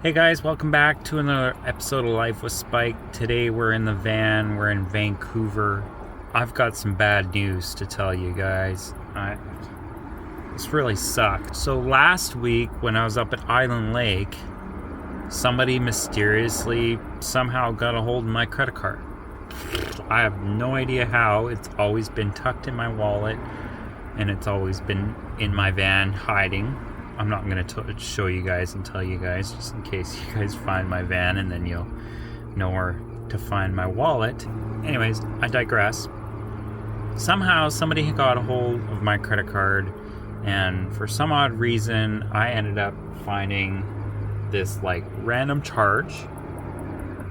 Hey guys, welcome back to another episode of Life with Spike. Today we're in the van, we're in Vancouver. I've got some bad news to tell you guys. This really sucked. So last week when I was up at Island Lake, somebody mysteriously somehow got a hold of my credit card. I have no idea how. It's always been tucked in my wallet and it's always been in my van hiding. I'm not going to show you guys and tell you guys, just in case you guys find my van and then you'll know where to find my wallet. Anyways, I digress. Somehow somebody got a hold of my credit card, and for some odd reason I ended up finding this like random charge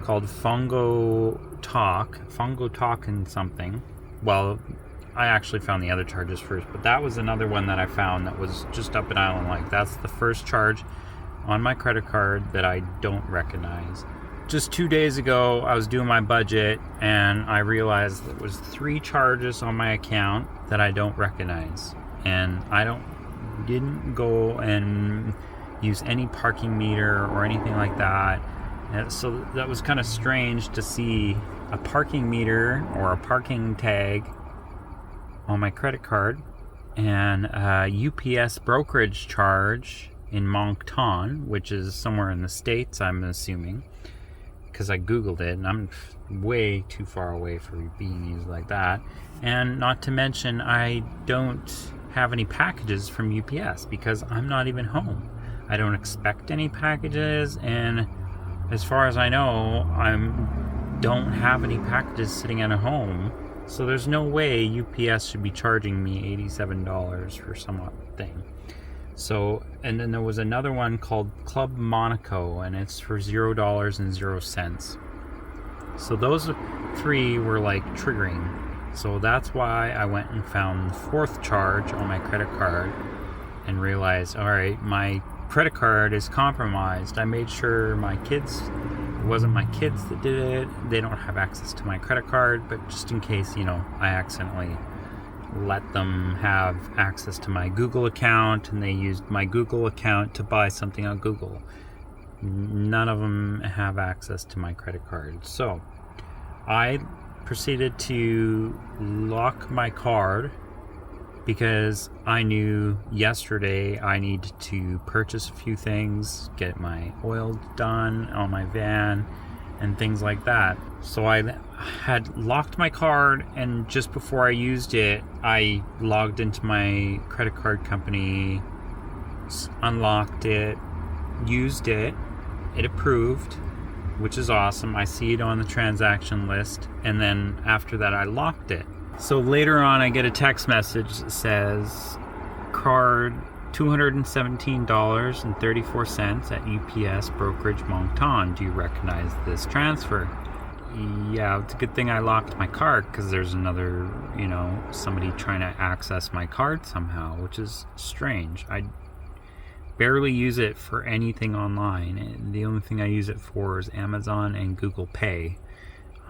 called Fungo Talk and something. Well, I actually found the other charges first, but that was another one that I found that was just up in Island Lake. That's the first charge on my credit card that I don't recognize. Just 2 days ago, I was doing my budget and I realized there was 3 charges on my account that I don't recognize. And I didn't go and use any parking meter or anything like that. And so that was kind of strange to see a parking meter or a parking tag on my credit card, and a UPS brokerage charge in Moncton, which is somewhere in the States, I'm assuming, because I googled it and I'm way too far away for being used like that. And not to mention, I don't have any packages from UPS because I'm not even home. I don't expect any packages, and as far as I know, I don't have any packages sitting at home. So there's no way UPS should be charging me $87 for some odd thing. So, and then there was another one called Club Monaco, and it's for $0.00. So those 3 were like triggering. So that's why I went and found the 4th charge on my credit card and realized, all right, my credit card is compromised. I made sure it wasn't my kids that did it. They don't have access to my credit card, but just in case, I accidentally let them have access to my Google account and they used my Google account to buy something on Google. None of them have access to my credit card. So I proceeded to lock my card because I knew yesterday I needed to purchase a few things, get my oil done on my van and things like that. So I had locked my card, and just before I used it, I logged into my credit card company, unlocked it, used it, it approved, which is awesome. I see it on the transaction list, and then after that I locked it. So later on I get a text message that says card $217.34 at UPS brokerage Moncton. Do you recognize this transfer? Yeah, it's a good thing I locked my card because there's another, somebody trying to access my card somehow, which is strange. I barely use it for anything online. The only thing I use it for is Amazon and Google Pay.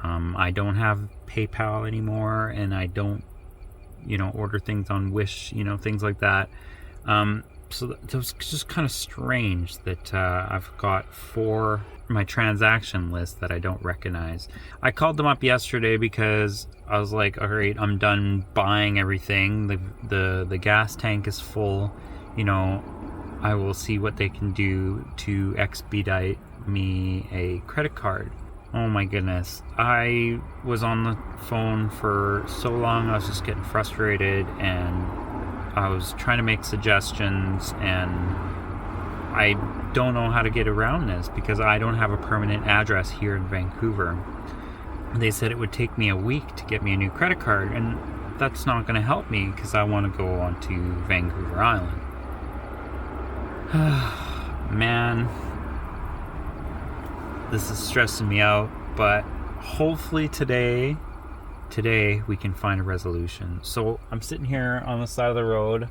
I don't have PayPal anymore, and I don't, order things on Wish, things like that. So it was just kind of strange that I've got 4 my transaction list that I don't recognize. I called them up yesterday because I was like, all right, I'm done buying everything. The gas tank is full. I will see what they can do to expedite me a credit card. Oh my goodness. I was on the phone for so long, I was just getting frustrated, and I was trying to make suggestions, and I don't know how to get around this because I don't have a permanent address here in Vancouver. They said it would take me a week to get me a new credit card, and that's not going to help me because I want to go on to Vancouver Island. Man, this is stressing me out, but hopefully today we can find a resolution. So I'm sitting here on the side of the road.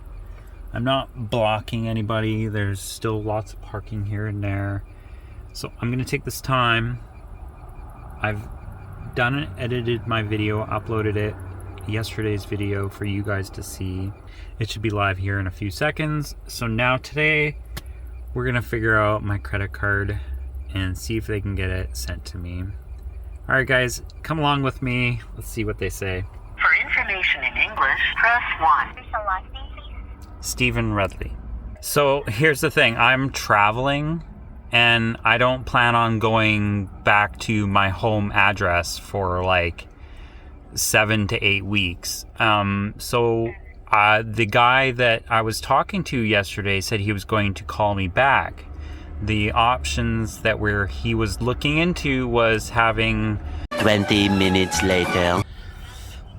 I'm not blocking anybody. There's still lots of parking here and there. So I'm going to take this time. I've done it, edited my video, uploaded it, yesterday's video for you guys to see. It should be live here in a few seconds. So now today we're going to figure out my credit card and see if they can get it sent to me. Alright guys, come along with me. Let's see what they say. For information in English, press 1. Your last name, please? Stephen Rudley. So here's the thing, I'm traveling and I don't plan on going back to my home address for like 7 to 8 weeks. The guy that I was talking to yesterday said he was going to call me back. The options that he was looking into was having 20 minutes later.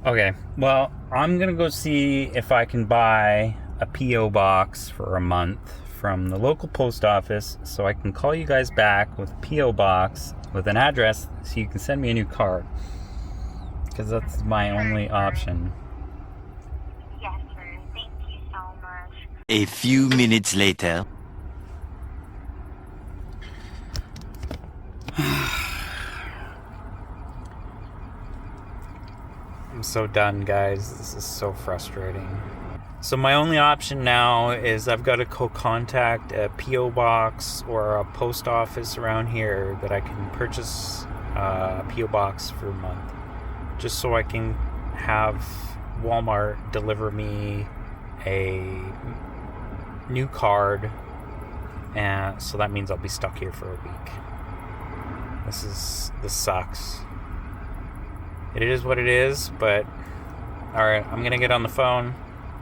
Okay, well, I'm gonna go see if I can buy a P.O. box for a month from the local post office so I can call you guys back with a P.O. box with an address so you can send me a new card. Because that's my only option. Yes, sir. Thank you so much. A few minutes later. I'm so done, guys. This is so frustrating. So my only option now is I've got to contact a P.O. box or a post office around here that I can purchase a P.O. box for a month. Just so I can have Walmart deliver me a new card. And so that means I'll be stuck here for a week. This sucks. It is what it is, but alright, I'm gonna get on the phone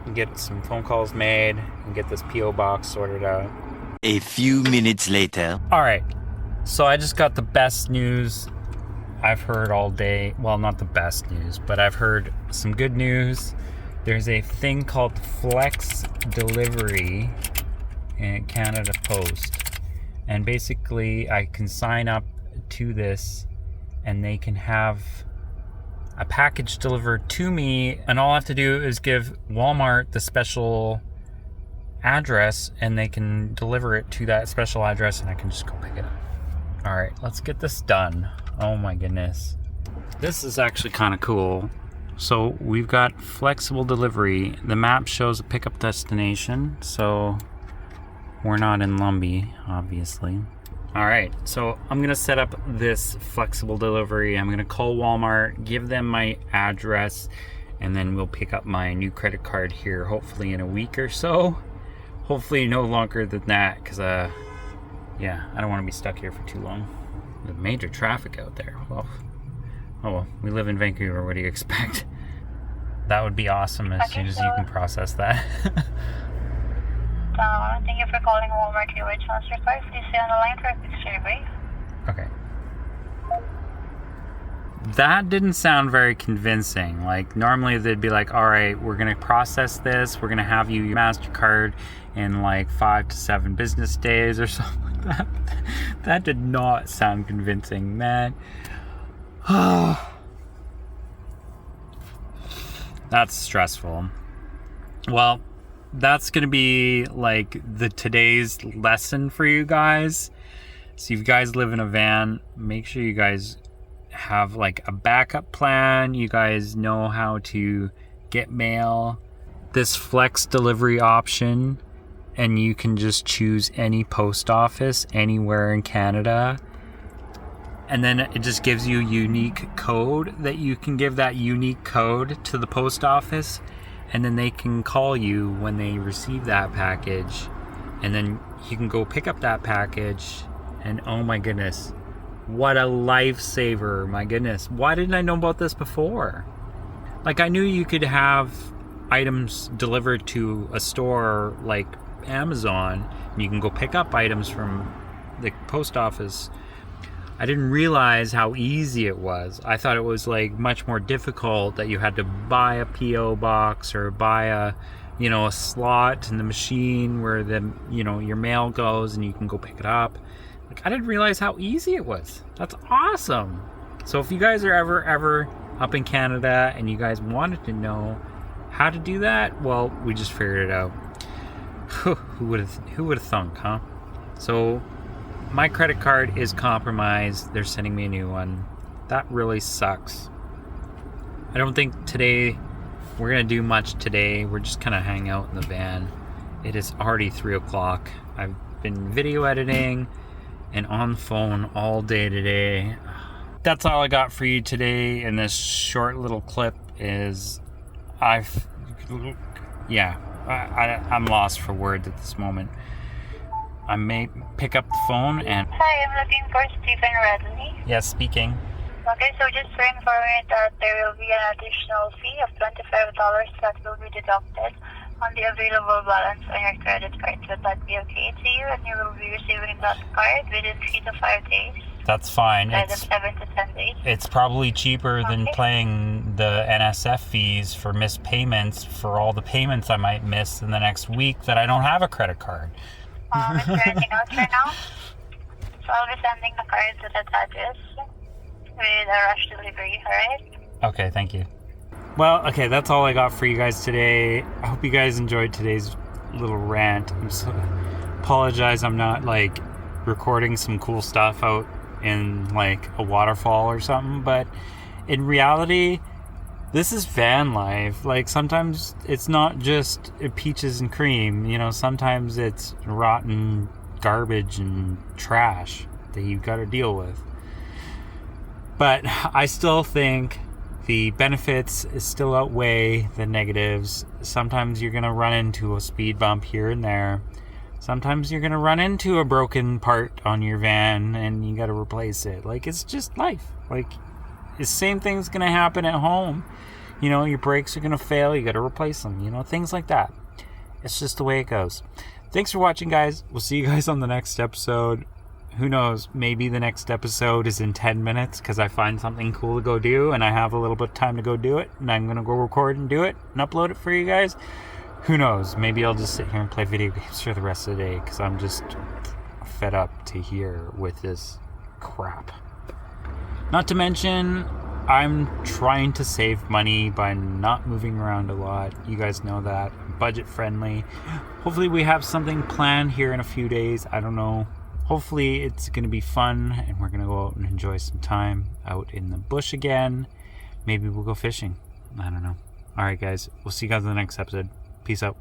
and get some phone calls made and get this P.O. box sorted out. A few minutes later. Alright, so I just got the best news I've heard all day. Well, not the best news, but I've heard some good news. There's a thing called Flex Delivery in Canada Post. And basically, I can sign up to this and they can have a package delivered to me, and all I have to do is give Walmart the special address and they can deliver it to that special address and I can just go pick it up. Alright, let's get this done. Oh my goodness. This is actually kind of cool. So we've got flexible delivery. The map shows a pickup destination, so we're not in Lumbee, obviously. Alright, so I'm going to set up this flexible delivery. I'm going to call Walmart, give them my address, and then we'll pick up my new credit card here, hopefully in a week or so. Hopefully no longer than that, because, yeah, I don't want to be stuck here for too long. There's major traffic out there. Well, oh well, we live in Vancouver, what do you expect? That would be awesome as soon as you can process that. Thank you for calling Walmart Your Transfer Card. Please stay on the line for a quick survey. Okay. That didn't sound very convincing. Like, normally they'd be like, alright, we're going to process this. We're going to have you your MasterCard in like 5 to 7 business days or something like that. That did not sound convincing, man. That's stressful. Well, that's going to be like today's lesson for you guys. So if you guys live in a van, make sure you guys have like a backup plan. You guys know how to get mail. This flex delivery option, and you can just choose any post office anywhere in Canada. And then it just gives you a unique code that you can give that unique code to the post office. And then they can call you when they receive that package. And then you can go pick up that package. And oh my goodness, what a lifesaver. My goodness, why didn't I know about this before? Like, I knew you could have items delivered to a store like Amazon, and you can go pick up items from the post office. I didn't realize how easy it was. I thought it was like much more difficult, that you had to buy a P.O. box or buy a slot in the machine where your mail goes and you can go pick it up. Like, I didn't realize how easy it was. That's awesome. So if you guys are ever up in Canada and you guys wanted to know how to do that, well, we just figured it out. Who would have thunk, huh? So my credit card is compromised. They're sending me a new one. That really sucks. I don't think today we're gonna do much today. We're just gonna hang out in the van. It is already 3 o'clock. I've been video editing and on the phone all day today. That's all I got for you today in this short little clip. I'm lost for words at this moment. I may pick up the phone and... Hi, I'm looking for Stephen Radley. Yes, speaking. Okay, so just to inform you that there will be an additional fee of $25 that will be deducted on the available balance on your credit card. Would that be okay to you? And you will be receiving that card within 3 to 5 days. That's fine. Instead of 7 to 10 days. It's probably cheaper than paying the NSF fees for missed payments for all the payments I might miss in the next week that I don't have a credit card. Is there anything else right now? So I'll be sending the card to that address with a rush delivery, alright? Okay, thank you. Well, okay, that's all I got for you guys today. I hope you guys enjoyed today's little rant. Apologize I'm not like recording some cool stuff out in like a waterfall or something, but in reality, this is van life. Like sometimes it's not just peaches and cream, you know, sometimes it's rotten garbage and trash that you've got to deal with. But I still think the benefits still outweigh the negatives. Sometimes you're going to run into a speed bump here and there. Sometimes you're going to run into a broken part on your van and you got to replace it. Like, it's just life. Like, the same thing's going to happen at home. You know, your brakes are going to fail. You got to replace them. You know, things like that. It's just the way it goes. Thanks for watching, guys. We'll see you guys on the next episode. Who knows? Maybe the next episode is in 10 minutes because I find something cool to go do and I have a little bit of time to go do it. And I'm going to go record and do it and upload it for you guys. Who knows? Maybe I'll just sit here and play video games for the rest of the day because I'm just fed up to here with this crap. Not to mention, I'm trying to save money by not moving around a lot. You guys know that. Budget friendly. Hopefully we have something planned here in a few days. I don't know. Hopefully it's going to be fun and we're going to go out and enjoy some time out in the bush again. Maybe we'll go fishing. I don't know. Alright guys, we'll see you guys in the next episode. Peace out.